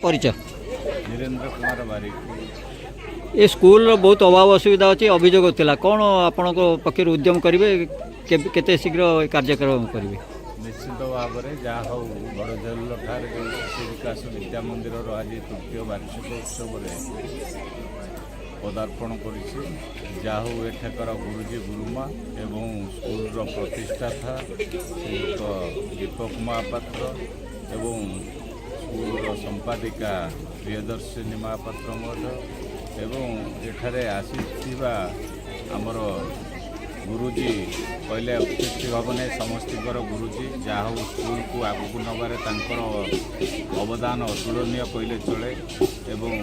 परिचय वीरेंद्र कुमार बारिक। ये स्कूल बहुत अभाव असुविधा अच्छी अभियोग होता कौन आपण पक्ष उद्यम करेंगे केते शीघ्र कार्यक्रम करेंगे? निश्चित भाव में जहाँ हूँ बड़झेल ठार जो शिशु विकास विद्या मंदिर आज तृतीय वार्षिक उत्सव पदार्पण कर एठाकर गुरुजी गुरुमा एवं स्कूल प्रतिष्ठाता श्रीयुक्त दीपक महापात्र एवं स्कूल संपादिका प्रियदर्शिनी महापात्र एवं एठारे आसीथिबा आमर गुरुजी कहले अत्युक्ति भावने समस्तर गुरुजी जहाँ हूँ स्कूल को आगू नबारे अवदान अतुलनीय कहले चले एवं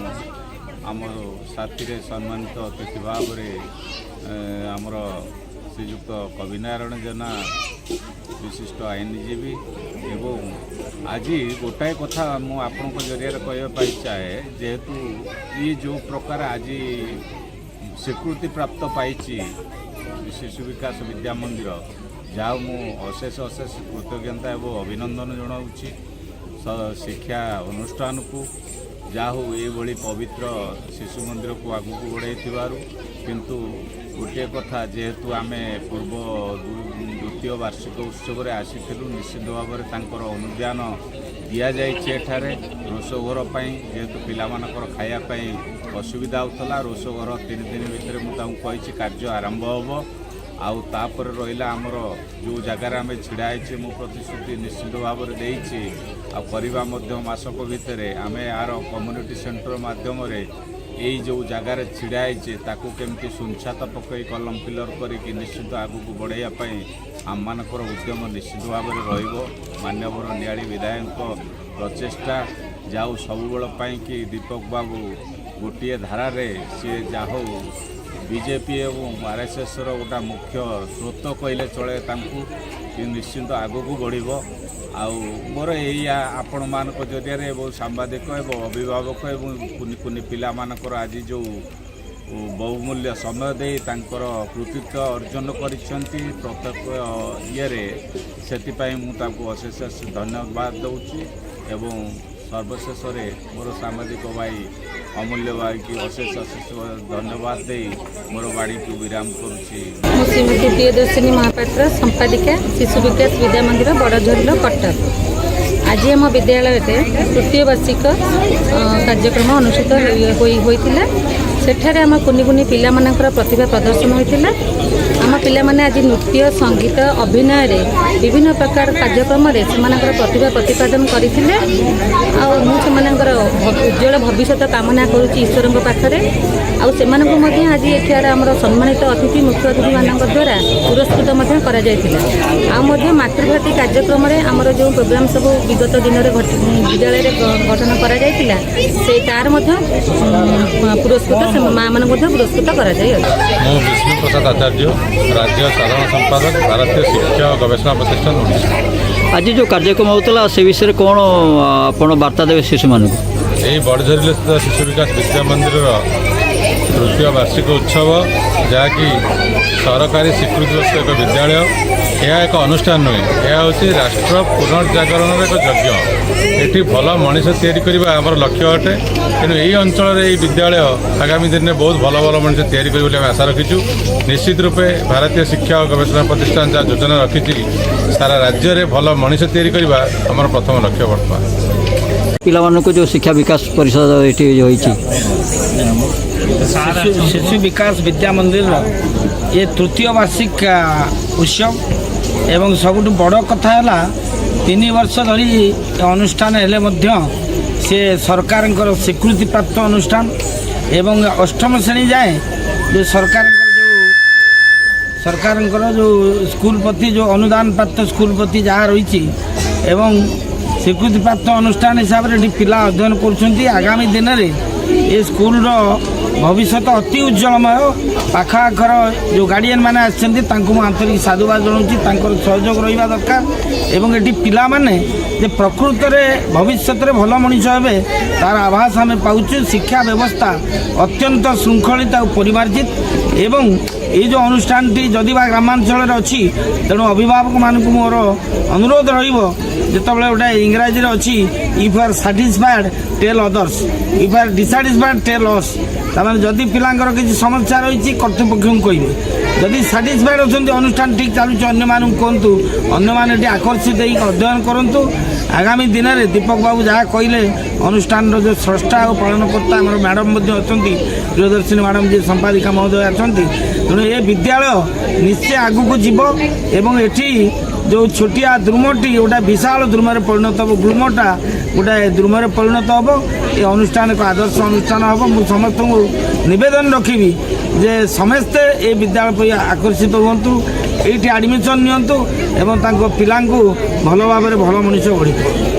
आम साथी सम्मानित अतिथि भाव में आमर श्रीयुक्त कविनारायण जेना विशिष्ट आईनजीवी एवं आज गोटाए कथा मुझे जरिया कहवाई चाहे जेहेतु ये जो प्रकार आज स्वीकृति प्राप्त पाई शिशु विकास विद्या मंदिर जहाँ अशेष अशेष कृतज्ञता एवं अभिनंदन जनाऊँ शिक्षा अनुष्ठान को जहाँ ये पवित्र शिशु मंदिर को आगू को बढ़ाई किंतु गोटे कथा जेहेतु आम पूर्व द्वितीय वार्षिक उत्सव आसीलु निश्चित भाव में अनुदान दि जाए रोषघर जेहेतु पिलामानकर खायापाई असुविधा होता रोषघर 3 दिन भितर मुझे कार्य आरंभ हम आउ तापर रहा आमर जो जगार आम ढाई मु प्रतिश्रुति निश्चित भाव में देती आवा मासक भितर आम यार कम्युनिटी सेंटर माध्यम यही जो जगार ढाई ताकू केमती सुनछात पकई कलम फिलर करके निश्चित आगू बढ़ाई आम मानकर उद्यम निश्चित भाव में रमान्यवर नियाली विधायक प्रचेषा जाऊ सबुबेल कि दीपक बाबू गोटे धारा सी जाऊ बीजेपी एवं आरएसएस गोटा मुख्य स्रोत कहले चले कि निश्चिंत आगू को बढ़ मोर या आपण मान जरिए सांबादिक एवं अभिभावक एवं कुनि कुनि पिला मानकर आज जो बहुमूल्य समय दे कृतित्व अर्जन कर प्रत्येक ये से अशेष धन्यवाद दूची एवं सर्वशेष मोर सामाजिक भाई अमूल्य भाई की अशेष अशेष धन्यवाद दे मोर बाड़ी को विराम करुच्ची। श्रीमती प्रियदर्शिनी महापात्र संपादिका शिशु विकास विद्या मंदिर बड़झोल कटक। आज आम विद्यालय तृतीय वार्षिक कार्यक्रम अनुष्ठित होता सेठारे आम कुनि कुनि पिला मानकर प्रतिभा प्रदर्शन होता आम पिला माने आज नृत्य संगीत अभिनय विभिन्न प्रकार कार्यक्रम से प्रतिभा प्रतिपादन करते उज्जवल भविष्य कामना करुच्ची ईश्वर पाखे आज एठार आम सम्मानित अतिथि मुख्य अतिथि मान द्वारा पुरस्कृत कर मातृभारती कार्यक्रम आमर जो प्रोग्राम सब विगत दिन विद्यालय गठन कर तार पुरस्कृत माँ मान पुरस्कृत कर विष्णु प्रसाद आचार्य राज्य साधारण संपादक भारतीय शिक्षा और गवेषणा प्रतिष्ठान ओडिशा। आज जो कार्यक्रम होता से विषय कौन आप वार्ता देवे शिशु मान यही बड़झोल स्थित शिशु विकास विद्या मंदिर तृतीय वार्षिक उत्सव जहाँकि सरकारी स्वीकृति एक विद्यालय यह एक अनुष्ठान नुहे यह हूँ राष्ट्र पुनर्जागरण एक यज्ञ ये भल मनीष या आम लक्ष्य अटे तेणु यही अंचल विद्यालय आगामी दिन में बहुत भल भल मनीष या आशा रखीचु। निश्चित रूपे भारतीय शिक्षा और गवेषणा प्रतिष्ठान जहाँ योजना रखी सारा राज्य में भल मनीष आम प्रथम लक्ष्य बर्तमान पिला जो शिक्षा विकास परिषद ये शिशु विकास विद्या मंदिर ये तृतीय वार्षिक उत्सव एवं सबुठ बड़ कथा है 3 वर्ष धरी अनुष्ठान हेले से सरकार स्वीकृति प्राप्त अनुष्ठान एवं 8म श्रेणी जाए जो सरकार जो स्कूल प्रति जो अनुदान प्राप्त स्कूल प्रति जहाँ रही एवं स्वीकृति प्राप्त अनुष्ठान हिसाब से पिला अध्ययन कर आगामी दिन में ये स्कूल भविष्य अति उज्जवलमय पाखाखर जो गार्डियन मैंने आंतरिक साधुवाद जनाऊँ सहयोग रहा दरकार एवं ये पिला माने प्रकृत में भविष्य में भल मनीष हे तार आभास आम पाचु। शिक्षा व्यवस्था अत्यंत श्रृंखलित और परिमार्जित एवं ये जो अनुष्ठान जदि ग्रामांचल अच्छी तेणु अभिभावक मानक मोर अनुरोध ଯେତେବେଳେ ଗୋଟେ ଇଂରାଜୀରେ ଅଛି if are satisfied tell others, if are dissatisfied tell us. ତାମାନେ ଯଦି ପିଲାଙ୍କର କିଛି ସମସ୍ୟା ରହିଛି କର୍ତ୍ତୃପକ୍ଷଙ୍କୁ କହିବେ, ଯଦି ସାଟିସ୍ଫାଏଡ୍ ଅଛନ୍ତି ଅନୁଷ୍ଠାନ ଠିକ୍ ଚାଲୁଛି ଅନ୍ୟମାନଙ୍କୁ କୁହନ୍ତୁ, ଅନ୍ୟମାନେ ଏଠି ଆକର୍ଷିତ ହେଇକି ଅଧ୍ୟୟନ କରନ୍ତୁ। ଆଗାମୀ ଦିନରେ ଦୀପକ ବାବୁ ଯାହା କହିଲେ ଅନୁଷ୍ଠାନର ଯେଉଁ ସ୍ରଷ୍ଟା ଓ ପାଳନକର୍ତ୍ତା ଆମର ମ୍ୟାଡ଼ାମ୍ ମଧ୍ୟ ଅଛନ୍ତି, ପ୍ରିୟଦର୍ଶିନୀ ମ୍ୟାଡ଼ାମ୍ ଯିଏ ସମ୍ପାଦିକା ମହୋଦୟ ଅଛନ୍ତି, ତେଣୁ ଏ ବିଦ୍ୟାଳୟ ନିଶ୍ଚୟ ଆଗକୁ ଯିବ ଏବଂ ଏଠି ଯେଉଁ ଛୋଟିଆ ଦ୍ରୁମଟି ଗୋଟା ବିଶାଳ ଦ୍ରୁମରେ ପରିଣତ ହେବ, ଗୁଳ୍ମଟା ଗୋଟାଏ ଦ୍ରୁମରେ ପରିଣତ ହେବ। ଏ ଅନୁଷ୍ଠାନ ଏକ ଆଦର୍ଶ ଅନୁଷ୍ଠାନ ହେବ। ମୁଁ ସମସ୍ତଙ୍କୁ ନିବେଦନ ରଖିବି ଯେ ସମସ୍ତେ ଏ ବିଦ୍ୟାଳୟ ପ୍ରତି ଆକର୍ଷିତ ହୁଅନ୍ତୁ, ଏଇଠି ଆଡ଼ମିସନ୍ ନିଅନ୍ତୁ ଏବଂ ତାଙ୍କ ପିଲାଙ୍କୁ ଭଲ ଭାବରେ ଭଲ ମଣିଷ ଗଢ଼ିଥାଉ।